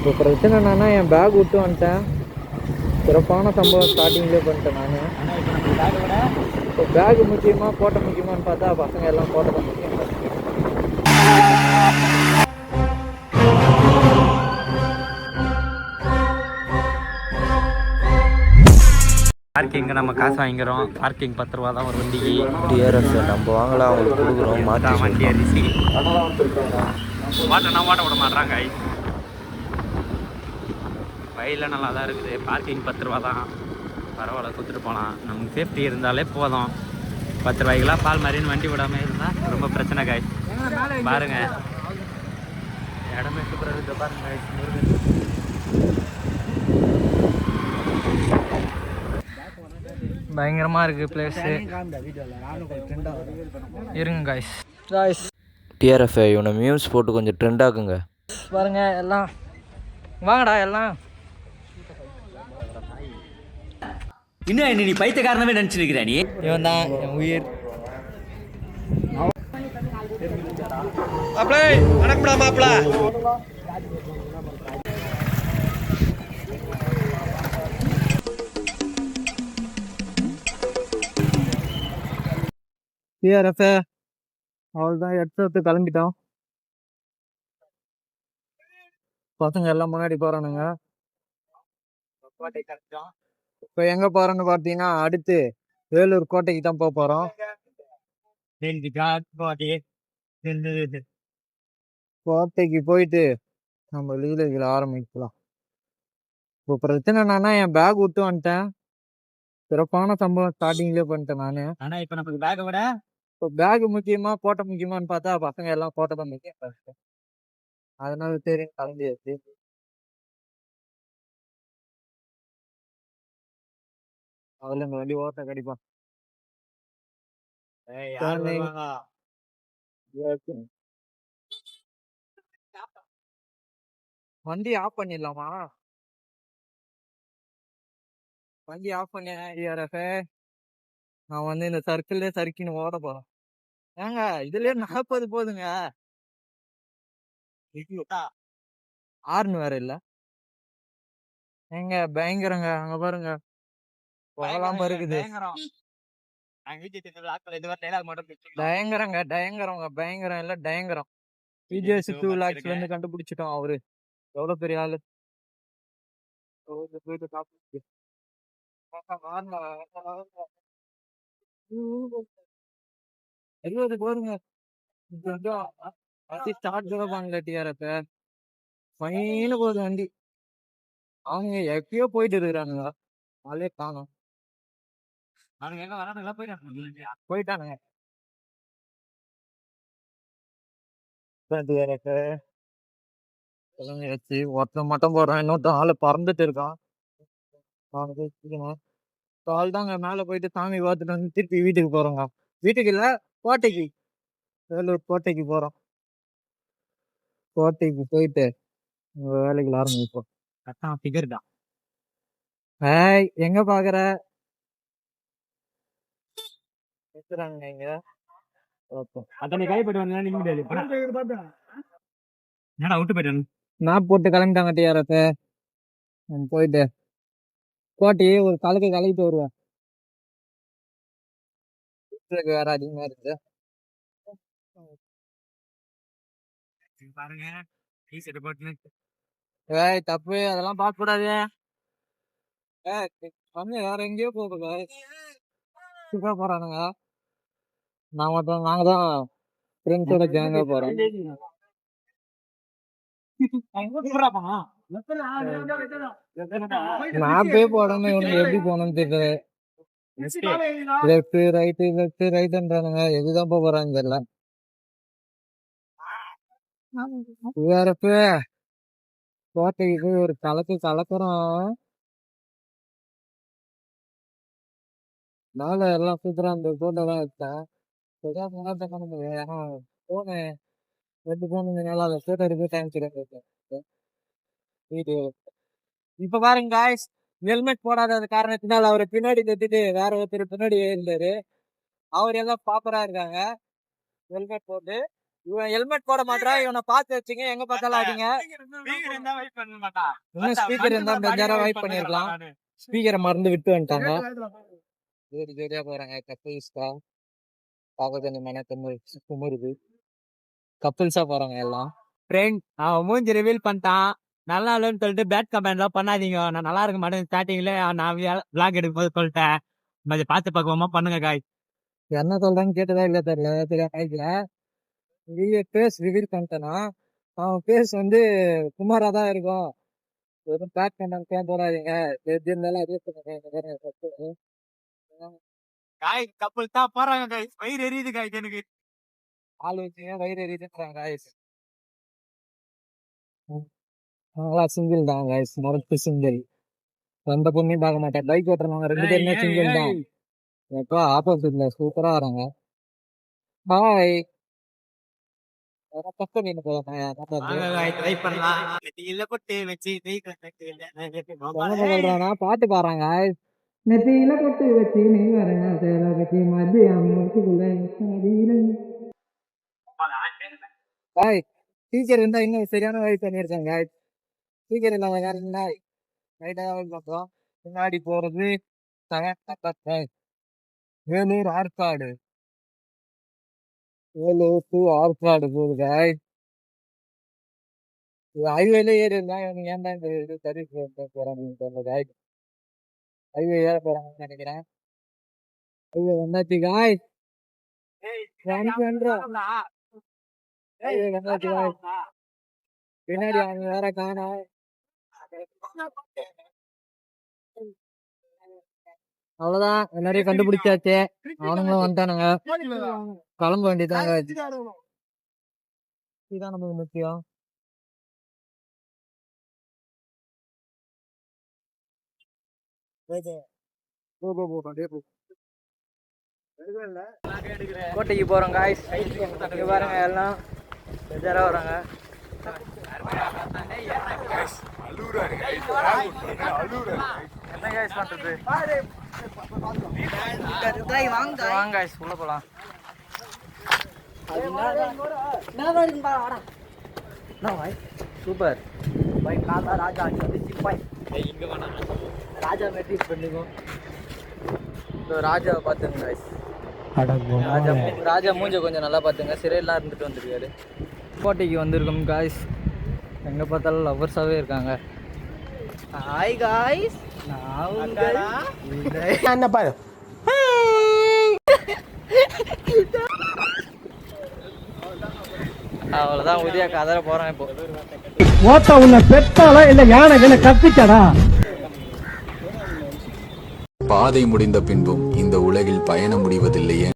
இப்போ பிரச்சனை என்னன்னா என் பேக் விட்டு வந்துட்டேன். சிறப்பான சம்பவம் ஸ்டார்டிங்லேயே பண்ணிட்டேன் நான். இப்போ பேக் முக்கியமாக கோட்டை முக்கியமானு பார்த்தா பசங்க எல்லாம் கோட்டை தான் முக்கியம். பார்க்கிங்க நம்ம காசு வாங்கிக்கிறோம். பார்க்கிங் 10 ரூபா தான் ஒரு வண்டிக்கு. டிஆர்எஸ் நம்ம வாங்கலாம், அவங்களுக்கு கொடுக்குறோம். மாற்றி வண்டி அரிசி ஓட்டனா ஓட்ட விட மாட்றாங்க. வயலில் நல்லா தான் இருக்குது. பார்க்கிங் 10 ரூபா தான். பரவாயில்ல, கொடுத்துட்டு போகலாம். நமக்கு சேஃப்டி இருந்தாலே போதும். 10 ரூபாய்க்குலாம் பால் மாதிரின்னு வண்டி விடாமல் இருந்தால் ரொம்ப பிரச்சனை காய். பாருங்க இடமே சூப்பராக இருக்குது. பாருங்க பயங்கரமாக இருக்குது பிளேஸு. இருங்க காய்ஸ். காய்ஸ் டிஆர்எஃப் இவனை மீம்ஸ் போட்டு கொஞ்சம் ட்ரெண்ட் ஆக்குங்க. பாருங்க எல்லாம் வாங்கடா எல்லாம். இன்னும் என்ன நீ பைத்தியக்காரனவே நினச்சிருக்கிற நீ? இவன் தான் என் உயிர். வணக்கம்டா மாப்பிள. டிஆர்எஃப் அவ்வளோதான், எடுத்து கிளம்பிட்டோம். பசங்க எல்லாம் முன்னாடி போகிறானுங்க. இப்போ எங்கே போகிறோன்னு பார்த்தீங்கன்னா அடுத்து வேலூர் கோட்டைக்கு தான் போக போகிறோம். கோட்டைக்கு போயிட்டு நம்ம லீலைகளை ஆரம்பிக்கலாம். இப்போ பிரச்சனை என்னன்னா என் பேக் விட்டு வந்துட்டேன். சிறப்பான சம்பவம் ஸ்டார்டிங்லேயே பண்ணிட்டேன் நான். ஆனால் இப்போ நமக்கு பேக்கை விட இப்போ பேக் முக்கியமா கோட்டை முக்கியமானு பார்த்தா பசங்க எல்லாம் கோட்டை தான் முக்கியம். அதனால சரி கிளம்பியாச்சு. அதுல இந்த வண்டி ஓட்ட கடிப்பான். வண்டி ஆஃப் பண்ணிடலாமா? வண்டி ஆஃப் பண்ண நான் வந்து இந்த சர்க்கிள்ல சறுக்கின்னு ஓட போறேன். ஏங்க இதுலயே 40 போதுங்க. ஆறுன்னு வேற இல்ல. ஏங்க பயங்கரங்க, அங்க பாருங்க போகலாம் இருக்குது. பயங்கரங்க டயங்கரங்க, பயங்கரம் இல்ல டயங்கரம். பிஜிஎஸ் 2 lakhsல இருந்து கண்டுபிடிச்சிட்டோம். அவரு எவ்வளவு பெரிய ஆளு. போருங்க ஸ்டார்ட் பண்ணல டிஆர்எஃப். ஃபைனு போகுது வண்டி. அவங்க எப்பயோ போயிட்டு இருக்கிறானுங்க, ஆளே காணும். போயிட்டானுங்க. ஒருத்தன் மட்டும் போடுறான், இன்னொருத்தன் ஆளு பறந்துட்டு இருக்கான். கால் தாங்க மேல போயிட்டு சாமி பார்த்துட்டு வந்து திருப்பி வீட்டுக்கு போறோங்க. வீட்டுக்கு இல்ல, கோட்டைக்கு, வேலூர் கோட்டைக்கு போறோம். கோட்டைக்கு போயிட்டு வேலைகள் ஆரம்பிப்போம். ஃபிகர் தான். ஏய் எங்க பாக்குற இங்க அத்தனை காய் போயிட்டு வந்தா நீங்க முடியாது. என்னடா விட்டு போயிட்டானு மேப் போட்டு கிளம்பிட்டாங்க டிஆர்எஃப். போயிட்டு கோட்டையே ஒரு கலக்கிட்டு வருவேன். வேற அதிகமா இருக்குது பாருங்க. ஏய் தப்பு, அதெல்லாம் பார்க்க கூடாது. வேற எங்கேயோ போகுது போறானுங்க. நாங்க தான் ஃப்ரெண்ட்ஸோட கேங்கா போறோம். மேப்பே போடணும், இவனுக்கு எப்படி போகணும்னு தெரியல. லெஃப்ட் ரைட்ன்றானுங்க, எதுதான் போறாங்க தெரியல. கோட்டைக்கு போய் ஒரு கலக்குறோம். நாளை எல்லாம் சூப்பரா அந்த போட்டோலாம் எடுத்தேன். போனு 2 போனதுனால அதை போட்டோ எடுக்க டைம் கிடையாது. இப்ப பாருங்க காய்ஸ், ஹெல்மெட் போடாத காரணத்தினால் அவரை பின்னாடி தட்டிட்டு வேற ஒருத்தர் பின்னாடி இருந்தாரு. அவர் எல்லாம் பாப்பரா இருக்காங்க ஹெல்மெட் போட்டு. இவன் ஹெல்மெட் போட மாட்டான். இவனை பார்த்து வச்சுங்க, எங்க பார்த்தாலும் அடிங்க. இன்னும் ஸ்பீக்கர் இருந்தா பெஞ்சாரம் வைப் பண்ணிருக்கலாம். ஸ்பீக்கரை மறந்து விட்டு வந்துட்டாங்க. ஜோடி ஜோடியா போறாங்க. கப்பிள்ஸா பார்க்க கொஞ்சம் மன குமுறுது. கப்பிள்ஸா போறாங்க எல்லாம். ஃப்ரெண்ட் அவன் மூஞ்சி ரிவீல் பண்ணிட்டான். நல்லா இல்லைன்னு சொல்லிட்டு பேட் கமெண்ட்லாம் பண்ணாதீங்க. நான் நல்லா இருக்க மாட்டேன் ஸ்டார்டிங்ல நான் விளாக் எடுக்கும் போது சொல்லிட்டேன். கொஞ்சம் பார்த்து பக்குவமா பண்ணுங்க காய். என்ன சொல்றான்னு கேட்டதா இல்ல தெரியல. பேஸ் ரிவீல் பண்ணிட்டேன்னா அவன் பேஸ் வந்து குமாரா தான் இருக்கும். வெறும் பேட் கமெண்ட் போடாதீங்க. எது இருந்தாலும் அதே பண்ணுங்க. காய் கப்பல் தான் போறாங்க காய். வயிறு எரியுது காய் எனக்கு. ஆள் வச்சுங்க வயிறு எரியுதுன்றாங்க காய்ஸ். அவங்களா சிங்கிள் தான் காய்ஸ். முரட்டு சிங்கிள். சொந்த பொண்ணையும் பார்க்க மாட்டேன். பைக் ஓட்டுறவங்க 2 பேருமே சிங்கிள் தான். இப்போ ஆப்போசிட்ல சூப்பரா வராங்க. பாய். பக்கம் நின்று ட்ரை பண்ணலாம். இல்ல போட்டு வச்சு சொல்றானா பாட்டு பாடுறாங்க. நெத்தியில கொட்டு வச்சு நீ வரங்க சேல கட்டி மதியம் பாய். டீச்சர் இருந்தா இன்னும் சரியான வழி பண்ணிருக்காங்க. டீச்சர் இல்லாம யாருன்னா பார்த்தோம். பின்னாடி போறது வேலூர் ஆற்காடு. வேலூர் டு ஆற்காடு போகுது காய். ஹைவேல ஏறி இருந்தா இவனுக்கு ஏன்டா இந்த இது சர்வீஸ் போறாங்க காய். ஹைவே ஏற போறாங்கன்னு நினைக்கிறேன். ஹைவே வந்தாச்சு காய். பின்னாடி அவங்க வேற காணா. அவ்வளவுதான் எல்லாரையும் கண்டுபிடிச்சாச்சு. அவனுங்களும் வந்துட்டானுங்க. கிளம்ப வேண்டியதாங்க. இதுதான் நமக்கு முக்கியம். கோட்டைக்கு போறோம் காய்ஸ். இங்க பாருங்க எல்லாம் பெஜாரா வராங்க. என்ன காய்ஸ் பண்றது? வாங்க காய்ஸ் உள்ள போலாம். சூப்பர் ராஜா ராஜா மெட்ரிக் பண்ணிக்கோ. ராஜாவை பார்த்துங்க காய்ஸ். ராஜா மூஞ்ச கொஞ்சம் நல்லா பார்த்துங்க. சிறையெல்லாம் இருந்துட்டு வந்துருக்காரு. கோட்டைக்கு வந்திருக்கோம் காய்ஸ். எங்கே பார்த்தாலும் லவ்வர்ஸாகவே இருக்காங்க. Hi guys. என்ன பாரு. அவ்வளோதான் உதயா கதற போகிறேன் இப்போ. ஓட்ட உன்னை பெத்தாலா இல்லை யானை கத்திச்சடா. பாதை முடிந்த பின்பும் இந்த உலகில் பயணம் முடிவதில்லையே.